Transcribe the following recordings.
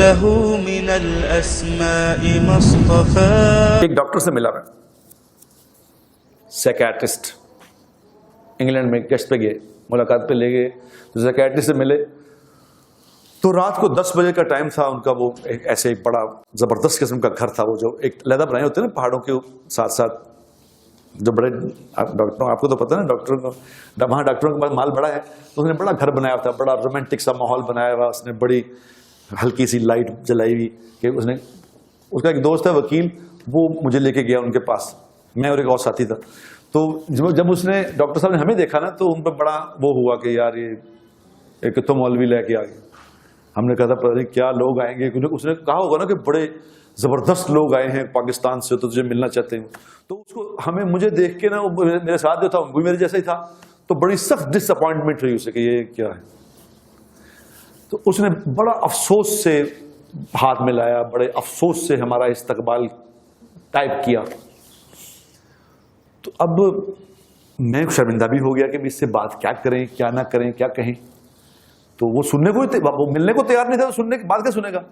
له من الأسماء ما اصطفى. ایک ڈاکٹر سے ملا میں، سائیکیٹرسٹ، انگلینڈ میں گیسٹ پہ گئے، ملاقات پہ لے گئے تو سائیکیٹرسٹ سے ملے تو رات کو 10 بجے کا ٹائم تھا ان کا. وہ ایسے ایک بڑا زبردست قسم کا گھر تھا، وہ جو ایک علیحدہ بنائے ہوتے ہیں نا پہاڑوں کے ساتھ ساتھ، جو بڑے ڈاکٹروں، آپ کو تو پتا نا ڈاکٹروں کو، وہاں ڈاکٹروں کے پاس مال بڑا ہے تو اس نے بڑا گھر بنایا تھا، بڑا رومانٹک سا ماحول بنایا ہوا، اس نے بڑی ہلکی سی لائٹ جلائی ہوئی کہ اس کا ایک دوست ہے وکیل، وہ مجھے لے کے گیا ان کے پاس، میں اور ایک اور ساتھی تھا. تو جب اس نے ڈاکٹر صاحب نے ہمیں دیکھا نا تو ان پہ بڑا وہ ہوا کہ یار یہ کتوں مولوی لے کے آ گئے. ہم نے کہا تھا پتہ نہیں کیا لوگ آئیں گے، اس نے کہا ہوگا نا کہ بڑے زبردست لوگ آئے ہیں پاکستان سے تو تجھے ملنا چاہتے ہیں. تو اس کو مجھے دیکھ کے نا میرے ساتھ جو تھا وہ میرے جیسا ہی تھا، تو بڑی سخت ڈس اپوائنٹمنٹ رہی اسے کہ یہ کیا ہے. تو اس نے بڑا افسوس سے ہاتھ میں لایا، بڑے افسوس سے ہمارا استقبال ٹائپ کیا. تو اب میں شرمندہ بھی ہو گیا کہ اس سے بات کیا کریں، کیا نہ کریں، کیا کہیں. تو وہ سننے کو وہ ملنے کو تیار نہیں تھا، تو سننے کی بات کیا سنے گا.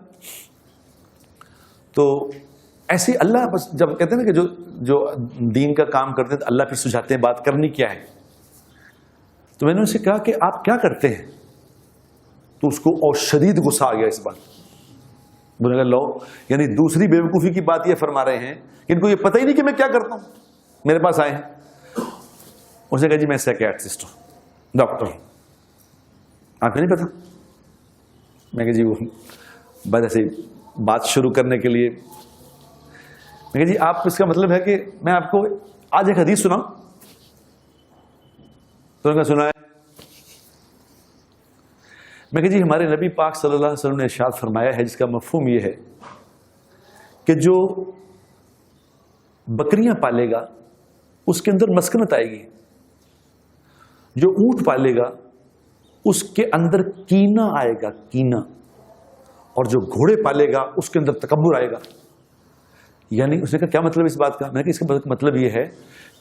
تو ایسے اللہ بس جب کہتے ہیں نا کہ جو دین کا کام کرتے ہیں تو اللہ پھر سجھاتے ہیں بات کرنی کیا ہے. تو میں نے ان سے کہا کہ آپ کیا کرتے ہیں، تو اس کو اور شدید غصہ آ گیا اس بات. بولے گا لو، یعنی دوسری بیوقوفی کی بات یہ فرما رہے ہیں کہ ان کو یہ پتہ ہی نہیں کہ میں کیا کرتا ہوں، میرے پاس آئے ہیں. اس نے کہا جی میں سائیکیٹرسٹ ہوں، ڈاکٹر ہوں. آپ کو نہیں پتا؟ میں کہا جی وہ بس ایسے بات شروع کرنے کے لیے میں کہا جی آپ اس کا مطلب ہے کہ میں آپ کو آج ایک حدیث سناؤں. تو انہوں نے سنا ہے. میں کہا جی ہمارے نبی پاک صلی اللہ علیہ وسلم نے ارشاد فرمایا ہے جس کا مفہوم یہ ہے کہ جو بکریاں پالے گا اس کے اندر مسکنت آئے گی، جو اونٹ پالے گا اس کے اندر کینہ آئے گا، کینہ، اور جو گھوڑے پالے گا اس کے اندر تکبر آئے گا. یعنی اس نے کہا کیا مطلب اس بات کا؟ میں نے کہا اس کا مطلب یہ ہے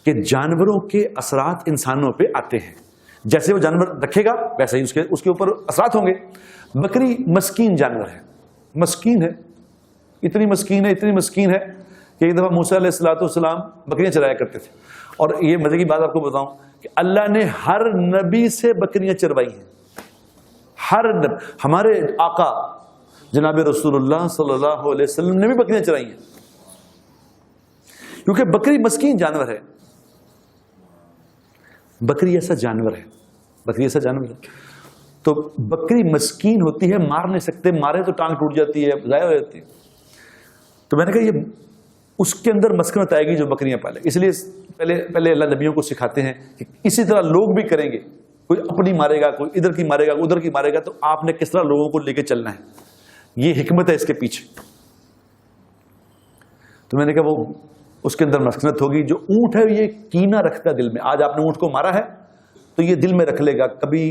کہ جانوروں کے اثرات انسانوں پہ آتے ہیں، جیسے وہ جانور رکھے گا ویسے ہی اس کے اوپر اثرات ہوں گے. بکری مسکین جانور ہے، مسکین ہے، اتنی مسکین ہے کہ ایک دفعہ موسیٰ علیہ الصلوۃ والسلام بکریاں چرایا کرتے تھے. اور یہ مزے کی بات آپ کو بتاؤں کہ اللہ نے ہر نبی سے بکریاں چروائی ہیں. ہر نبی، ہمارے آقا جناب رسول اللہ صلی اللہ علیہ وسلم نے بھی بکریاں چرائی ہیں، کیونکہ بکری مسکین جانور ہے. بکری ایسا جانور ہے تو بکری مسکین ہوتی ہے، مار نہیں سکتے، مارے تو ٹانگ ٹوٹ جاتی ہے، ضائع ہو جاتی ہے. تو میں نے کہا یہ اس کے اندر مسکنت آئے گی جو بکریاں پالے. اس لیے پہلے اللہ نبیوں کو سکھاتے ہیں کہ اسی طرح لوگ بھی کریں گے، کوئی اپنی مارے گا، کوئی ادھر کی مارے گا، ادھر کی مارے گا، تو آپ نے کس طرح لوگوں کو لے کے چلنا ہے. یہ حکمت ہے اس کے پیچھے. تو میں نے کہا وہ اس کے اندر مسکنت ہوگی. جو اونٹ ہے یہ کینہ رکھتا ہے دل میں. آج آپ نے اونٹ کو مارا ہے تو یہ دل میں رکھ لے گا، کبھی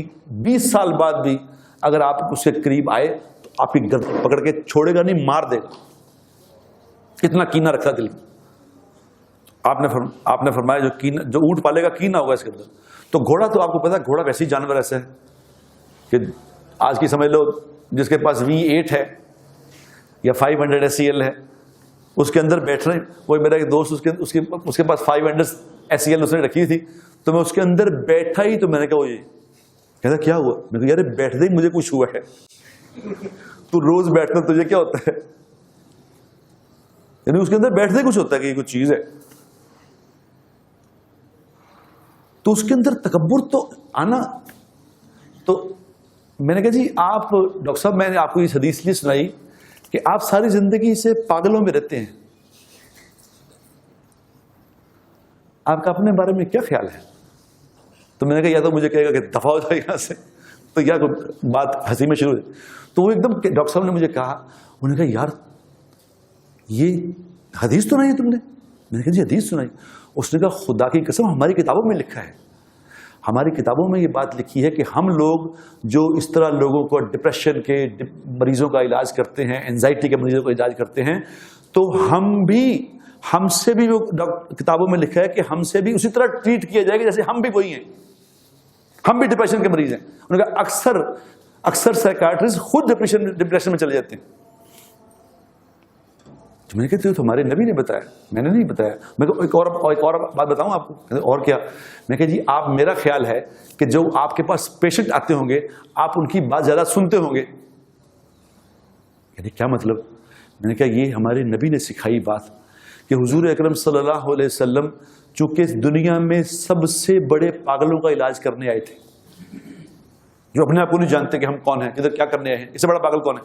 20 سال بعد بھی اگر آپ اس کے قریب آئے تو آپ کی گردن پکڑ کے چھوڑے گا نہیں، مار دے گا. کتنا کینہ رکھتا دل میں. آپ نے فرمایا جو اونٹ پالے گا کینہ ہوگا اس کے اندر. تو گھوڑا تو آپ کو پتا ہے گھوڑا ویسی جانور ایسا ہے کہ آج کی سمجھ لو جس کے پاس V8 ہے یا 500 SEL ہے، اس کے اندر بیٹھ رہے. وہ میرا ایک دوست اس کے پاس 500 SEL اس نے رکھی تھی، تو میں اس کے اندر بیٹھا ہی تو میں نے کہا وہ یہ کہتا کیا ہوا؟ میں نے کہا یار بیٹھتے ہی مجھے کچھ ہوا ہے. تو روز بیٹھتا تجھے کیا ہوتا ہے؟ یعنی اس کے اندر بیٹھتے ہی کچھ ہوتا ہے کہ یہ کچھ چیز ہے. تو اس کے اندر تکبر تو آنا. تو میں نے کہا جی آپ ڈاکٹر صاحب، میں نے آپ کو یہ حدیث لیے سنائی کہ آپ ساری زندگی سے پاگلوں میں رہتے ہیں، آپ کا اپنے بارے میں کیا خیال ہے؟ تو میں نے کہا یا تو مجھے کہے گا کہ دفع ہو جائے یہاں سے، تو یا بات ہنسی میں شروع ہوئی. تو وہ ایک دم ڈاکٹر صاحب نے مجھے کہا، انہوں نے کہا یار یہ حدیث تو نہیں ہے تم نے؟ میں نے کہا جی حدیث سنائی. اس نے کہا خدا کی قسم ہماری کتابوں میں لکھا ہے، ہماری کتابوں میں یہ بات لکھی ہے کہ ہم لوگ جو اس طرح لوگوں کو ڈپریشن کے مریضوں کا علاج کرتے ہیں، اینزائٹی کے مریضوں کا علاج کرتے ہیں، تو ہم سے بھی وہ کتابوں میں لکھا ہے کہ ہم سے بھی اسی طرح ٹریٹ کیا جائے گا جیسے ہم بھی وہی ہیں، ہم بھی ڈپریشن کے مریض ہیں. انہوں نے کہا اکثر سائیکیٹرسٹ خود ڈپریشن میں چلے جاتے ہیں. تو میں نے کہا تو ہمارے نبی نے بتایا, میں نے نہیں بتایا. میں کو ایک اور بات بتاؤں آپ کو. اور کیا؟ میں کہا جی آپ, میرا خیال ہے کہ جو آپ کے پاس پیشنٹ آتے ہوں گے آپ ان کی بات زیادہ سنتے ہوں گے. یعنی کیا مطلب؟ میں نے کہا یہ ہمارے نبی نے سکھائی بات کہ حضور اکرم صلی اللہ علیہ وسلم چونکہ دنیا میں سب سے بڑے پاگلوں کا علاج کرنے آئے تھے, جو اپنے آپ کو نہیں جانتے کہ ہم کون ہیں, ادھر کیا کرنے آئے ہیں, اس سے بڑا پاگل کون ہے.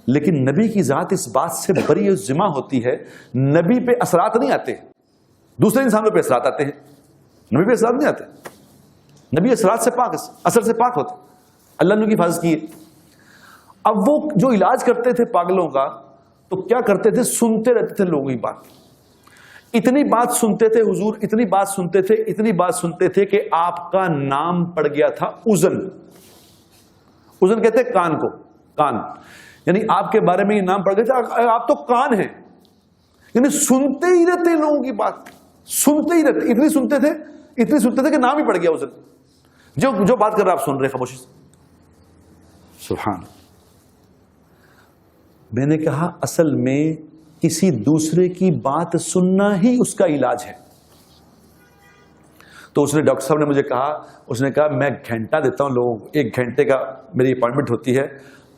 لیکن نبی کی ذات اس بات سے بری و ذمہ ہوتی ہے, نبی پہ اثرات نہیں آتے, دوسرے انسانوں پہ اثرات آتے ہیں, نبی پہ اثرات نہیں آتے. نبی اثرات سے پاک, اثر سے پاک ہوتے, اللہ نے ان کی حفاظت کی ہے. اب وہ جو علاج کرتے تھے پاگلوں کا تو کیا کرتے تھے, سنتے رہتے تھے لوگوں کی بات. اتنی بات سنتے تھے حضور, اتنی بات سنتے تھے, اتنی بات سنتے تھے کہ آپ کا نام پڑ گیا تھا اذن. اذن کہتے ہیں کان کو, کان, یعنی آپ کے بارے میں یہ نام پڑ گیا تھا آپ تو کان ہیں. یعنی سنتے ہی رہتے لوگوں کی بات, سنتے ہی رہتے, اتنی سنتے تھے کہ نام ہی پڑ گیا اذن. جو بات کر رہے آپ سن رہے خاموشی سے. سبحان. میں نے کہا اصل میں کسی دوسرے کی بات سننا ہی اس کا علاج ہے. تو اس نے, ڈاکٹر صاحب نے مجھے کہا, اس نے کہا میں گھنٹہ دیتا ہوں لوگوں کو, 1 گھنٹے کا میری اپائنٹمنٹ ہوتی ہے.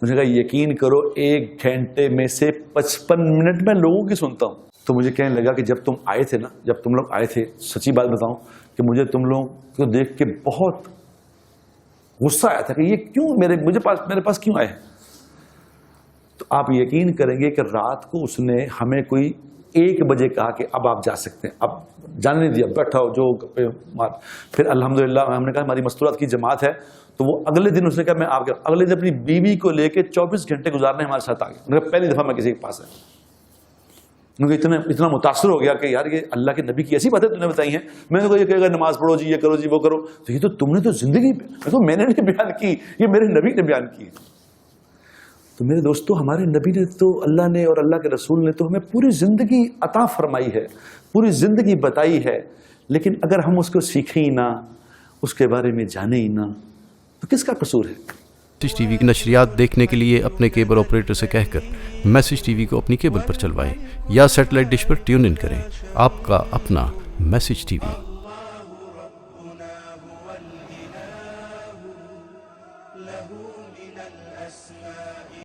مجھے کہا یقین کرو 1 گھنٹے میں سے 55 منٹ میں لوگوں کی سنتا ہوں. تو مجھے کہنے لگا کہ جب تم آئے تھے نا, جب تم لوگ آئے تھے, سچی بات بتاؤں کہ مجھے تم لوگوں کو دیکھ کے بہت غصہ آیا تھا کہ یہ کیوں میرے پاس کیوں آئے ہیں. تو آپ یقین کریں گے کہ رات کو اس نے ہمیں کوئی 1 بجے کہا کہ اب آپ جا سکتے ہیں, اب جانے نہیں دیا, بیٹھا ہو جو مار. پھر الحمدللہ ہم نے کہا ہماری مستورات کی جماعت ہے, تو وہ اگلے دن اس نے کہا میں آپ کے, اگلے دن اپنی بیوی کو لے کے 24 گھنٹے گزارنے ہمارے ساتھ آ گئے. انہوں نے کہا پہلی دفعہ میں کسی کے پاس ہے. اتنا متاثر ہو گیا کہ یار یہ اللہ کے نبی کی ایسی باتیں تم نے بتائی ہیں. میں نے کہا یہ کہے گا نماز پڑھو جی, یہ کرو جی, وہ کرو. تو یہ تو تم نے تو زندگی, میں نے نہیں بیان کی, یہ میرے نبی نے بیان کی. تو میرے دوستو, ہمارے نبی نے تو, اللہ نے اور اللہ کے رسول نے تو ہمیں پوری زندگی عطا فرمائی ہے, پوری زندگی بتائی ہے. لیکن اگر ہم اس کو سیکھیں ہی نہ, اس کے بارے میں جانیں ہی نہ, تو کس کا قصور ہے؟ میسج ٹی وی کی نشریات دیکھنے کے لیے اپنے کیبل آپریٹر سے کہہ کر میسج ٹی وی کو اپنی کیبل پر چلوائیں یا satellite dish per tune in کریں. آپ کا اپنا میسج ٹی وی.